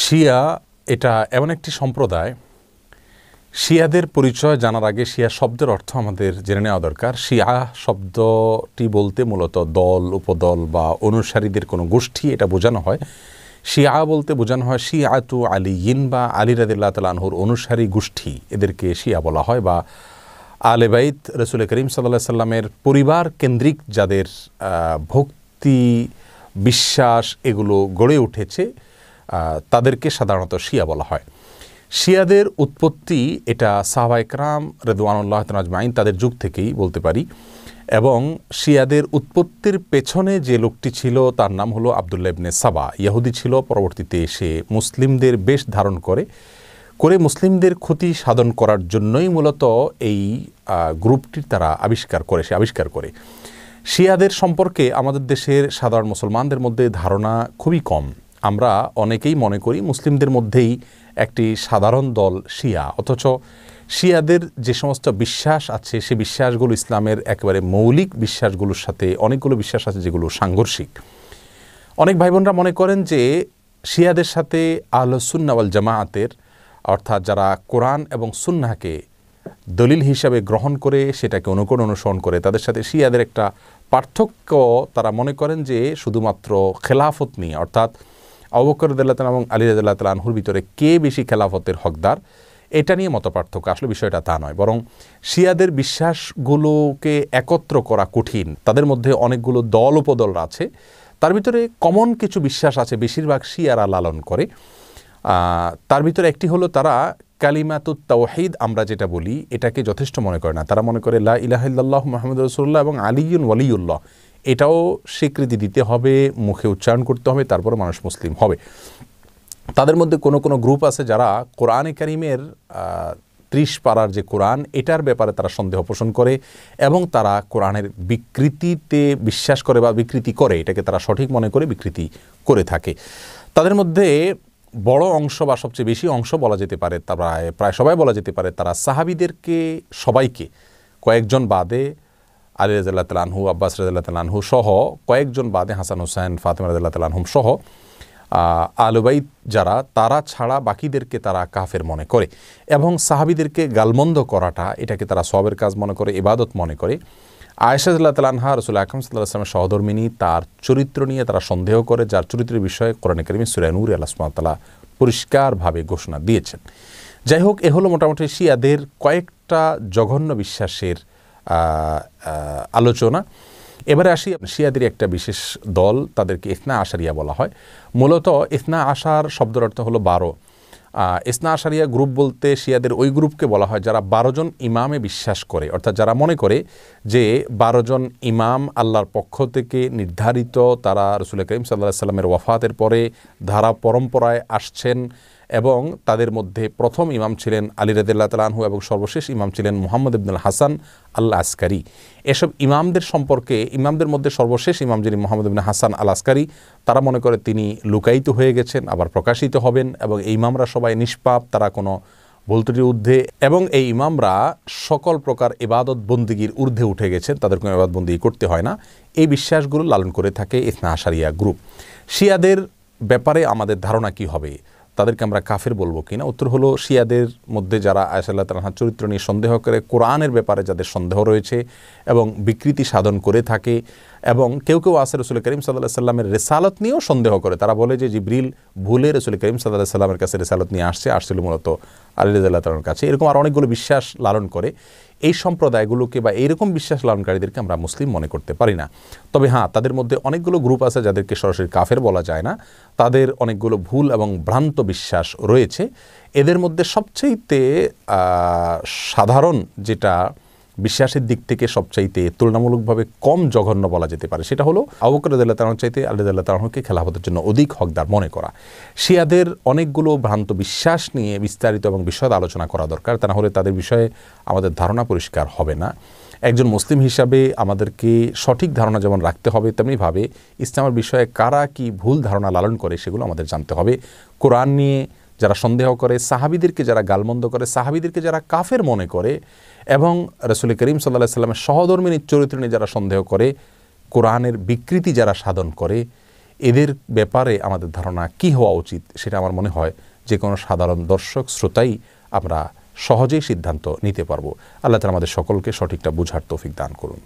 শিয়া এটা এমন একটি সম্প্রদায়, শিয়াদের পরিচয় জানার আগে শিয়া শব্দের অর্থ আমাদের জেনে নেওয়া দরকার। শিয়া শব্দটি বলতে মূলত দল, উপদল বা অনুসারীদের কোনো গোষ্ঠী এটা বোঝানো হয়। শিয়া বলতে বোঝানো হয় শিয়াতু আলিয়িন বা আলী রাদিয়াল্লাহু তাআলা আনহুর অনুসারী গোষ্ঠী, এদেরকে শিয়া বলা হয়। বা আলে বাইত রাসূল করিম সাল্লাল্লাহু আলাইহি সাল্লামের পরিবার কেন্দ্রিক যাদের ভক্তি বিশ্বাস এগুলো গড়ে উঠেছে তাদেরকে সাধারণত শিয়া বলা হয়। শিয়াদের উৎপত্তি এটা সাহাবায়ে কেরাম রিদওয়ানুল্লাহ আজমাইন তাদের যুগ থেকেই বলতে পারি, এবং শিয়াদের উৎপত্তির পেছনে যে লোকটি ছিল তার নাম হলো আবদুল্লাহ ইবনে সাবা। ইহুদি ছিল, পরবর্তীতে সে মুসলিমদের বেশ ধারণ করে মুসলিমদের ক্ষতি সাধন করার জন্যই মূলত এই গ্রুপটির তারা আবিষ্কার করে। শিয়াদের সম্পর্কে আমাদের দেশের সাধারণ মুসলমানদের মধ্যে ধারণা খুবই কম। আমরা অনেকেই মনে করি মুসলিমদের মধ্যেই একটি সাধারণ দল শিয়া, অথচ শিয়াদের যে সমস্ত বিশ্বাস আছে সে বিশ্বাসগুলো ইসলামের একেবারে মৌলিক বিশ্বাসগুলোর সাথে অনেকগুলো বিশ্বাস আছে যেগুলো সাংঘর্ষিক। অনেক ভাই বোনরা মনে করেন যে শিয়াদের সাথে আহলুস সুন্নাহ ওয়াল জামাআতের, অর্থাৎ যারা কোরআন এবং সুন্নাহকে দলিল হিসাবে গ্রহণ করে সেটাকে অনুসরণ করে, তাদের সাথে শিয়াদের একটা পার্থক্য তারা মনে করেন যে শুধুমাত্র খেলাফত নিয়ে, অর্থাৎ আবু বকর রাদিয়াল্লাহু তাআলা এবং আলী রাদিয়াল্লাহু তাআলা আনহুর ভিতরে কে বেশি খেলাফতের হকদার এটা নিয়ে মত পার্থক্য। আসলে বিষয়টা তা নয়, বরং শিয়াদের বিশ্বাসগুলোকে একত্র করা কঠিন। তাদের মধ্যে অনেকগুলো দল উপদল আছে, তার ভিতরে কমন কিছু বিশ্বাস আছে বেশিরভাগ শিয়ারা লালন করে। তার ভিতরে একটি হলো তারা কালিমাতুত তাওহীদ আমরা যেটা বলি এটাকে যথেষ্ট মনে করে না। তারা মনে করে লা ইলাহা ইল্লাল্লাহু মুহাম্মাদুর রাসূলুল্লাহ এবং আলিয়ুন ওয়ালিউল্লাহ এটাও স্বীকৃতি দিতে হবে, মুখে উচ্চারণ করতে হবে, তারপরে মানুষ মুসলিম হবে। তাদের মধ্যে কোনো গ্রুপ আছে যারা কোরআনে কারিমের 30 পারার যে কোরআন এটার ব্যাপারে তারা সন্দেহ পোষণ করে এবং তারা কোরআনের বিকৃতিতে বিশ্বাস করে বা বিকৃতি করে, এটাকে তারা সঠিক মনে করে বিকৃতি করে থাকে। তাদের মধ্যে বড় অংশ বা সবচেয়ে বেশি অংশ বলা যেতে পারে, প্রায় সবাই বলা যেতে পারে, তারা সাহাবীদেরকে সবাইকে কয়েকজন বাদে আলী রাদিয়াল্লাহু তাআলা আনহু, আব্বাস রাদিয়াল্লাহু তাআলা আনহু সহ কয়েকজন বাদে হাসান হুসাইন, ফাতেমা রাদিয়াল্লাহু তাআলা আনহুম সহ আহলে বাইত যারা তারা ছাড়া বাকিদেরকে তারা কাফের মনে করে এবং সাহাবীদেরকে গালমন্দ করাটা এটাকে তারা সওয়াবের কাজ মনে করে, ইবাদত মনে করে। আয়েশা রাদিয়াল্লাহু তাআলা আনহা রাসূল আকরাম সাল্লাল্লাহু আলাইহি ওয়াসাল্লামের সহধর্মিণী, তার চরিত্র নিয়ে তারা সন্দেহ করে, যার চরিত্রের বিষয়ে কোরআনে কারিমে সূরা নূরে আল্লাহ সুবহানাহু ওয়া তাআলা পরিষ্কারভাবে ঘোষণা দিয়েছেন। যাই হোক, এ হলো মোটামুটি শিয়াদের কয়েকটা জঘন্য বিশ্বাসের আলোচনা। এবারে আসি শিয়াদের একটা বিশেষ দল, তাদেরকে ইসনা আশারিয়া বলা হয়। মূলত ইসনা আশার শব্দের অর্থ হলো 12। ইসনা আশারিয়া গ্রুপ বলতে শিয়াদের ওই গ্রুপকে বলা হয় যারা 12 জন ইমামে বিশ্বাস করে, অর্থাৎ যারা মনে করে যে 12 জন ইমাম আল্লাহর পক্ষ থেকে নির্ধারিত, তারা রাসূল করিম সাল্লাল্লাহু আলাইহি সাল্লামের ওয়াফাতের পরে ধারা পরম্পরায় আসছেন এবং তাদের মধ্যে প্রথম ইমাম ছিলেন আলী রাদিয়াল্লাহু তাআলা আনহু এবং সর্বশেষ ইমাম ছিলেন মুহাম্মদ ইবনুল হাসান আল আসকারি। এসব ইমামদের সম্পর্কে, ইমামদের মধ্যে সর্বশেষ ইমাম যিনি মুহাম্মদ ইবনে হাসান আল আসকারি, তারা মনে করে তিনি লুকায়িত হয়ে গেছেন, আবার প্রকাশিত হবেন, এবং এই ইমামরা সবাই নিষ্পাপ, তারা কোনো ভুল ত্রুটির ঊর্ধ্বে, এবং এই ইমামরা সকল প্রকার ইবাদত বন্দিগির ঊর্ধ্বে উঠে গেছেন, তাদের কোনো ইবাদত বন্দিগি করতে হয় না। এই বিশ্বাসগুলো লালন করে থাকে ইসনা আশারিয়া গ্রুপ। শিয়াদের ব্যাপারে আমাদের ধারণা কি হবে, তাদেরকে আমরা কাফের বলবো কিনা? উত্তর হলো, শিয়াদের মধ্যে যারা আয়েশা রাদিয়াল্লাহু তাআলার চরিত্র নিয়ে সন্দেহ করে, কোরআনের ব্যাপারে যাদের সন্দেহ রয়েছে এবং বিকৃতি সাধন করে থাকে, এবং কেউ আছে রাসূল করিম সাল্লাল্লাহু আলাইহি সাল্লামের রিসালাত নিয়েও সন্দেহ করে। তারা বলে যে জিবরিল ভুলে রাসূল করিম সাল্লাল্লাহু আলাইহি সাল্লামের কাছে রিসালাত নিয়ে আসছিল মূলত আলী রাদিয়াল্লাহু তাআলার কাছে। এরকম আর অনেকগুলো বিশ্বাস লালন করে। এই সম্প্রদায়গুলোকে বা এইরকম বিশ্বাস লালনকারীদেরকে আমরা মুসলিম মনে করতে পারি না। তবে হ্যাঁ, তাদের মধ্যে অনেকগুলো গ্রুপ আছে যাদেরকে সরাসরি কাফের বলা যায় না, তাদের অনেকগুলো ভুল এবং ভ্রান্ত বিশ্বাস রয়েছে। এদের মধ্যে সবচাইতে সাধারণ যেটা বিশ্বাসের দিক থেকে সবচাইতে তুলনামূলকভাবে কম জঘন্য বলা যেতে পারে সেটা হলো আবু বকর রাদিয়াল্লাহু তাআলার চাইতে আলী রাদিয়াল্লাহু তাআলাকে খেলাফতের জন্য অধিক হকদার মনে করা। শিয়াদের অনেকগুলো ভ্রান্ত বিশ্বাস নিয়ে বিস্তারিত এবং বিশদ আলোচনা করা দরকার, তা না হলে তাদের বিষয়ে আমাদের ধারণা পরিষ্কার হবে না। একজন মুসলিম হিসাবে আমাদেরকে সঠিক ধারণা যেমন রাখতে হবে, তেমনিভাবে ইসলামের বিষয়ে কারা কি ভুল ধারণা লালন করে সেগুলো আমাদের জানতে হবে। কোরআন নিয়ে যারা সন্দেহ করে, সাহাবীদেরকে যারা গালমন্দ করে, সাহাবীদেরকে যারা কাফের মনে করে, এবং রাসূল করিম সাল্লাল্লাহু আলাইহি সাল্লামের সহধর্মিণীর চরিত্র নিয়ে যারা সন্দেহ করে, কোরআনের বিকৃতি যারা সাধন করে, এদের ব্যাপারে আমাদের ধারণা কি হওয়া উচিত, সেটা আমার মনে হয় যে কোনো সাধারণ দর্শক শ্রোতাই আমরা সহজেই সিদ্ধান্ত নিতে পারবো। আল্লাহ তাআলা আমাদের সকলকে সঠিকটা বুঝার তৌফিক দান করুন।